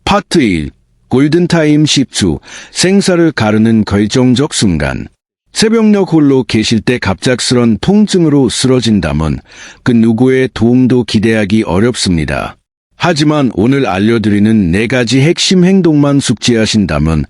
파트 1. 골든타임 10초. 생사를 가르는 결정적 순간. 새벽녘 홀로 계실 때 갑작스런 통증으로 쓰러진다면 그 누구의 도움도 기대하기 어렵습니다. 하지만 오늘 알려드리는 4가지 핵심 행동만 숙지하신다면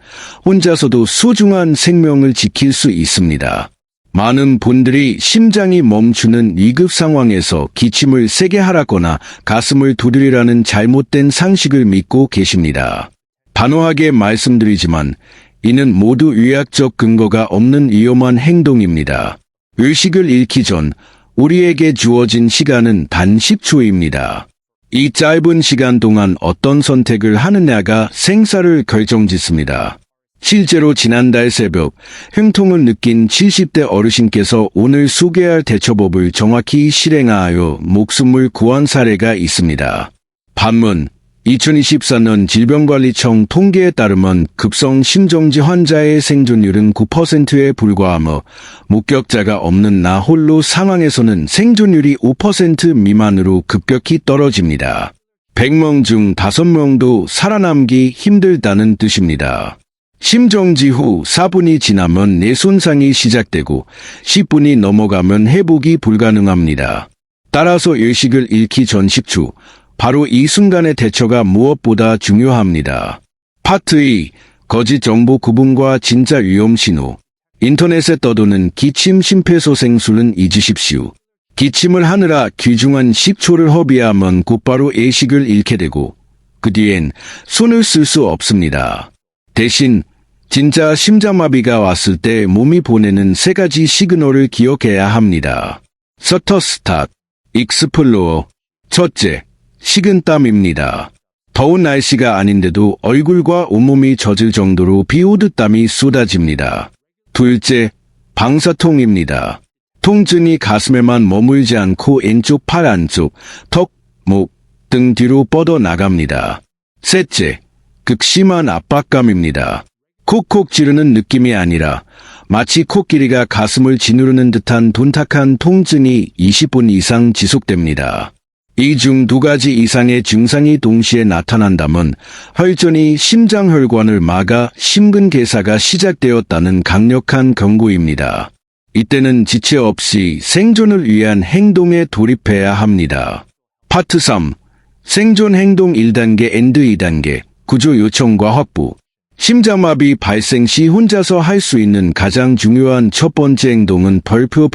혼자서도 소중한 생명을 지킬 수 있습니다. 많은 분들이 심장이 멈추는 위급 상황에서 기침을 세게 하라거나 가슴을 두드리라는 잘못된 상식을 믿고 계십니다. 단호하게 말씀드리지만 이는 모두 의학적 근거가 없는 위험한 행동입니다. 의식을 잃기 전 우리에게 주어진 시간은 단 10초입니다. 이 짧은 시간 동안 어떤 선택을 하느냐가 생사를 결정짓습니다. 실제로 지난달 새벽 흉통을 느낀 70대 어르신께서 오늘 소개할 대처법을 정확히 실행하여 목숨을 구한 사례가 있습니다. 반면 2024년 질병관리청 통계에 따르면 급성 심정지 환자의 생존율은 9%에 불과하며 목격자가 없는 나 홀로 상황에서는 생존율이 5% 미만으로 급격히 떨어집니다. 100명 중 5명도 살아남기 힘들다는 뜻입니다. 심정지 후 4분이 지나면 뇌 손상이 시작되고 10분이 넘어가면 회복이 불가능합니다. 따라서 의식을 잃기 전 10초, 바로 이 순간의 대처가 무엇보다 중요합니다. 파트 2. 거짓 정보 구분과 진짜 위험 신호. 인터넷에 떠도는 기침 심폐소생술은 잊으십시오. 기침을 하느라 귀중한 10초를 허비하면 곧바로 의식을 잃게 되고 그 뒤엔 손을 쓸 수 없습니다. 대신 진짜 심장마비가 왔을 때 몸이 보내는 3가지 시그널을 기억해야 합니다. 서터 스타트, 익스플로어. 첫째, 식은땀입니다. 더운 날씨가 아닌데도 얼굴과 온몸이 젖을 정도로 비 오듯 땀이 쏟아집니다. 둘째, 방사통입니다. 통증이 가슴에만 머물지 않고 왼쪽 팔 안쪽, 턱, 목, 등 뒤로 뻗어나갑니다. 셋째, 극심한 압박감입니다. 콕콕 찌르는 느낌이 아니라 마치 코끼리가 가슴을 지누르는 듯한 둔탁한 통증이 20분 이상 지속됩니다. 이 중 2가지 이상의 증상이 동시에 나타난다면 혈전이 심장혈관을 막아 심근개사가 시작되었다는 강력한 경고입니다. 이때는 지체 없이 생존을 위한 행동에 돌입해야 합니다. 파트 3. 생존 행동 1단계 앤드 2단계, 구조 요청과 확보. 심장마비 발생 시 혼자서 할 수 있는 가장 중요한 첫 번째 행동은 벌프,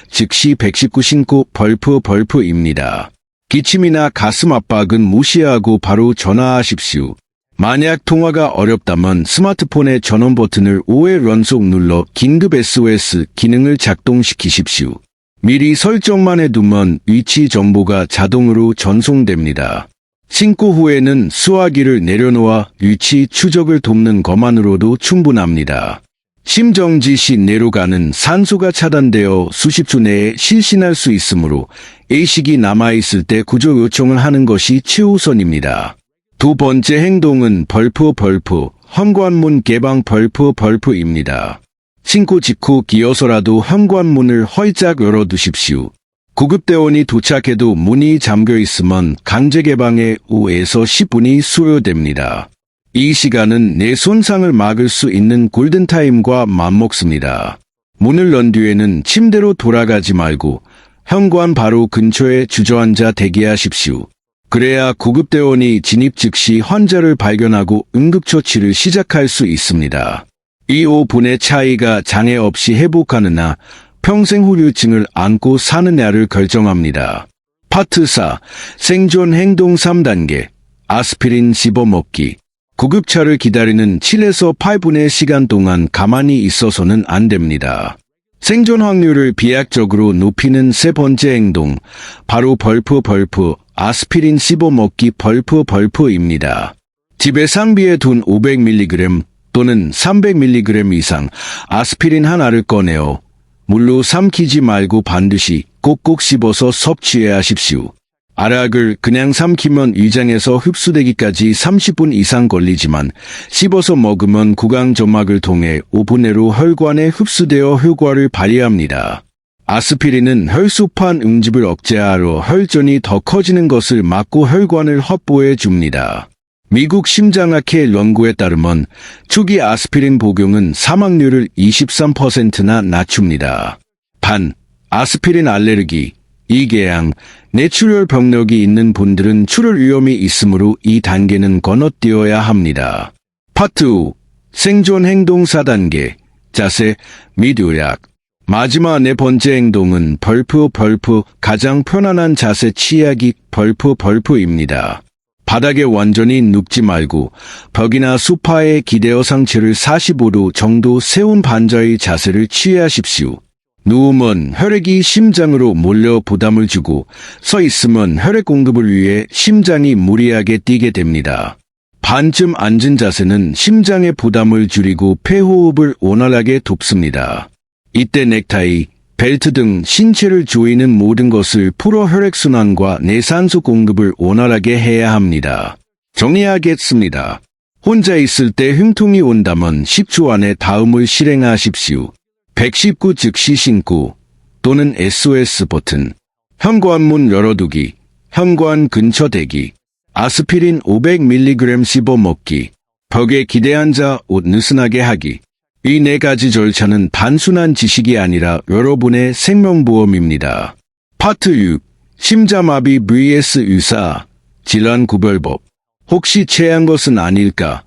즉시 119 신고 벌프입니다. 기침이나 가슴 압박은 무시하고 바로 전화하십시오. 만약 통화가 어렵다면 스마트폰의 전원 버튼을 5회 연속 눌러 긴급 SOS 기능을 작동시키십시오. 미리 설정만 해두면 위치 정보가 자동으로 전송됩니다. 신고 후에는 수화기를 내려놓아 위치 추적을 돕는 것만으로도 충분합니다. 심정지 시 뇌로 가는 산소가 차단되어 수십 초 내에 실신할 수 있으므로 의식이 남아있을 때 구조 요청을 하는 것이 최우선입니다. 2번째 행동은 벌프, 현관문 개방 벌프입니다. 신고 직후 기어서라도 현관문을 활짝 열어두십시오. 구급대원이 도착해도 문이 잠겨있으면 강제 개방에 5에서 10분이 소요됩니다. 이 시간은 뇌 손상을 막을 수 있는 골든타임과 맞먹습니다. 문을 연 뒤에는 침대로 돌아가지 말고 현관 바로 근처에 주저앉아 대기하십시오. 그래야 구급대원이 진입 즉시 환자를 발견하고 응급처치를 시작할 수 있습니다. 이 5분의 차이가 장애 없이 회복하느냐, 평생 후유증을 안고 사느냐를 결정합니다. 파트 4. 생존 행동 3단계, 아스피린 씹어먹기. 구급차를 기다리는 7에서 8분의 시간 동안 가만히 있어서는 안 됩니다. 생존 확률을 비약적으로 높이는 3번째 행동, 바로 벌프, 아스피린 씹어먹기 벌프입니다. 집에 상비해둔 500mg 또는 300mg 이상 아스피린 하나를 꺼내어 물로 삼키지 말고 반드시 꼭꼭 씹어서 섭취해야 하십시오. 알약을 그냥 삼키면 위장에서 흡수되기까지 30분 이상 걸리지만 씹어서 먹으면 구강점막을 통해 5분 내로 혈관에 흡수되어 효과를 발휘합니다. 아스피린은 혈소판 응집을 억제하러 혈전이 더 커지는 것을 막고 혈관을 확보해 줍니다. 미국 심장학회 연구에 따르면 초기 아스피린 복용은 사망률을 23%나 낮춥니다. 반, 아스피린 알레르기, 이궤양, 뇌출혈 병력이 있는 분들은 출혈 위험이 있으므로 이 단계는 건너뛰어야 합니다. 파트 5. 생존 행동 4단계, 자세, 및 요약. 마지막 네 번째 행동은 벌프, 가장 편안한 자세 취하기 벌프입니다. 바닥에 완전히 눕지 말고 벽이나 소파에 기대어 상체를 45도 정도 세운 반자의 자세를 취하십시오. 누우면 혈액이 심장으로 몰려 부담을 주고 서 있으면 혈액 공급을 위해 심장이 무리하게 뛰게 됩니다. 반쯤 앉은 자세는 심장의 부담을 줄이고 폐호흡을 원활하게 돕습니다. 이때 넥타이, 벨트 등 신체를 조이는 모든 것을 풀어 혈액순환과 내산소 공급을 원활하게 해야 합니다. 정리하겠습니다. 혼자 있을 때 흉통이 온다면 10초 안에 다음을 실행하십시오. 119 즉시 신고 또는 SOS 버튼, 현관문 열어두기, 현관 근처 대기, 아스피린 500mg 씹어 먹기, 벽에 기대 앉아 옷 느슨하게 하기. 이 네 가지 절차는 단순한 지식이 아니라 여러분의 생명보험입니다. 파트 6. 심장마비 vs 의사, 질환 구별법. 혹시 체한 것은 아닐까?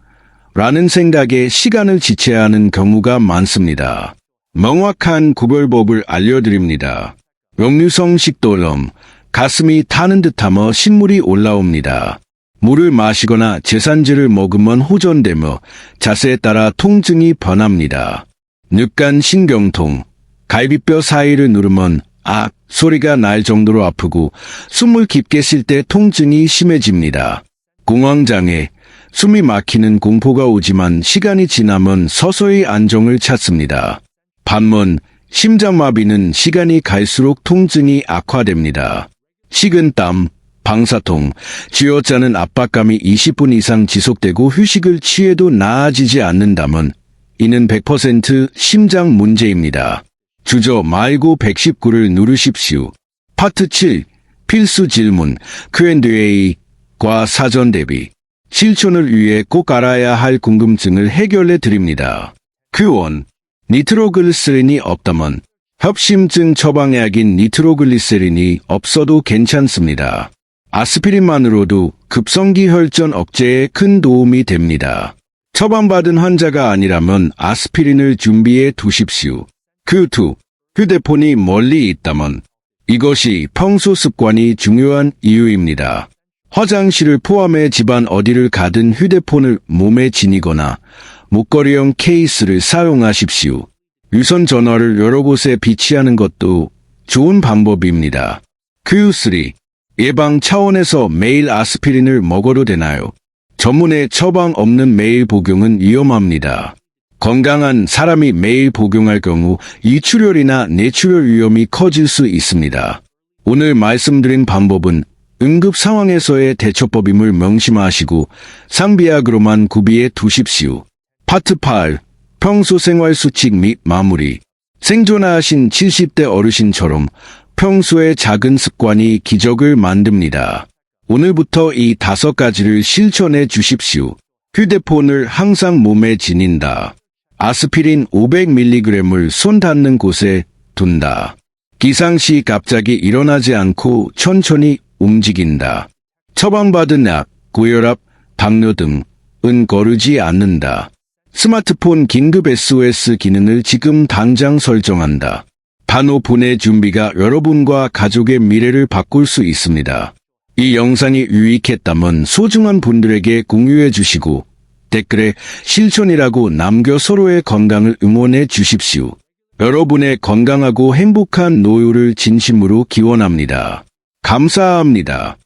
라는 생각에 시간을 지체하는 경우가 많습니다. 명확한 구별법을 알려드립니다. 역류성 식도염, 가슴이 타는 듯하며 신물이 올라옵니다. 물을 마시거나 제산제를 먹으면 호전되며 자세에 따라 통증이 변합니다. 늑간 신경통, 갈비뼈 사이를 누르면 악 소리가 날 정도로 아프고 숨을 깊게 쉴 때 통증이 심해집니다. 공황장애, 숨이 막히는 공포가 오지만 시간이 지나면 서서히 안정을 찾습니다. 반면 심장마비는 시간이 갈수록 통증이 악화됩니다. 식은땀, 방사통, 쥐어짜는 압박감이 20분 이상 지속되고 휴식을 취해도 나아지지 않는다면 이는 100% 심장 문제입니다. 주저 말고 119를 누르십시오. 파트 7. 필수 질문, Q&A과 사전 대비. 실천을 위해 꼭 알아야 할 궁금증을 해결해 드립니다. Q1. 니트로글리세린이 없다면 협심증 처방약인 니트로글리세린이 없어도 괜찮습니다. 아스피린만으로도 급성기 혈전 억제에 큰 도움이 됩니다. 처방받은 환자가 아니라면 아스피린을 준비해 두십시오. Q2. 휴대폰이 멀리 있다면 이것이 평소 습관이 중요한 이유입니다. 화장실을 포함해 집안 어디를 가든 휴대폰을 몸에 지니거나 목걸이형 케이스를 사용하십시오. 유선 전화를 여러 곳에 비치하는 것도 좋은 방법입니다. Q3. 예방 차원에서 매일 아스피린을 먹어도 되나요? 전문의 처방 없는 매일 복용은 위험합니다. 건강한 사람이 매일 복용할 경우 이출혈이나 뇌출혈 위험이 커질 수 있습니다. 오늘 말씀드린 방법은 응급 상황에서의 대처법임을 명심하시고 상비약으로만 구비해 두십시오. 파트 8. 평소 생활 수칙 및 마무리. 생존하신 70대 어르신처럼 평소의 작은 습관이 기적을 만듭니다. 오늘부터 이 5가지를 실천해 주십시오. 휴대폰을 항상 몸에 지닌다. 아스피린 500mg을 손 닿는 곳에 둔다. 기상 시 갑자기 일어나지 않고 천천히 움직인다. 처방받은 약, 고혈압, 당뇨 등은 거르지 않는다. 스마트폰 긴급 SOS 기능을 지금 당장 설정한다. 단어 보내 준비가 여러분과 가족의 미래를 바꿀 수 있습니다. 이 영상이 유익했다면 소중한 분들에게 공유해 주시고 댓글에 실천이라고 남겨 서로의 건강을 응원해 주십시오. 여러분의 건강하고 행복한 노후를 진심으로 기원합니다. 감사합니다.